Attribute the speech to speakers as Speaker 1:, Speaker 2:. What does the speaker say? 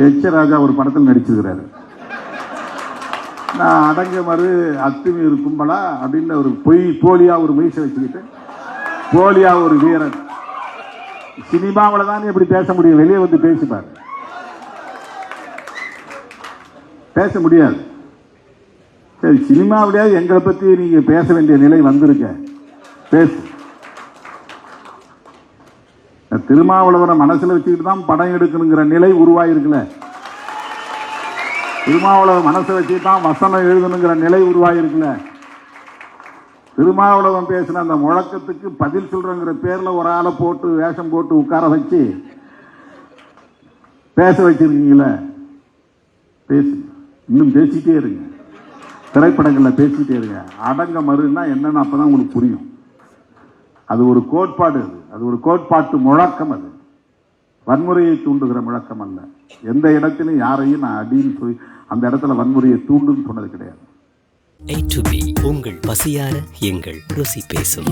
Speaker 1: H ராஜா ஒரு படத்தில் நடிச்சிருக்கிறாரு. நான் அடங்க மறு அத்துமீறு கும்பலா அப்படின்னு ஒரு போலியா ஒரு மீசை வச்சுக்கிட்டு போலியா ஒரு வீரன். சினிமாவில் தான் எப்படி பேச முடியும்? வெளியே வந்து பேசிப்பாரு. பேச முடியாது. சரி, சினிமாவிலேயாவது எங்களை பற்றி நீங்க பேச வேண்டிய நிலை வந்திருக்க, பேசு. திருமாவளவனை மனசுல வச்சுக்கிட்டு தான் படம் எடுக்கணுங்கிற நிலை உருவாயிருக்குல்ல. திருமாவளவன் மனசை வச்சுக்கிட்டு தான் வசனம் எழுதணுங்கிற நிலை உருவாயிருக்குல்ல. திருமாவளவன் பேசின அந்த முழக்கத்துக்கு பதில் சொல்றங்கிற பேர்ல ஒரு ஆளை போட்டு வேஷம் போட்டு உட்கார வச்சு பேச வச்சிருக்கீங்களே. பேசு, இன்னும் பேசிக்கிட்டே இருங்க. திரைப்படங்கள்ல பேசிக்கிட்டே இருங்க. அடங்க மறுன்னா என்னன்னு அப்பதான் உங்களுக்கு புரியும். அது ஒரு கோட்பாடு, அது ஒரு கோட்பாட்டு முழக்கம். அது வன்முறையை தூண்டுகிற முழக்கம் அல்ல. எந்த இடத்திலும் யாரையும் நான் அடின்னு சொல்லி அந்த இடத்துல வன்முறையை தூண்டுன்னு சொன்னது கிடையாது.
Speaker 2: A to B உங்கள் பசியார எங்கள் ருசி பேசும்.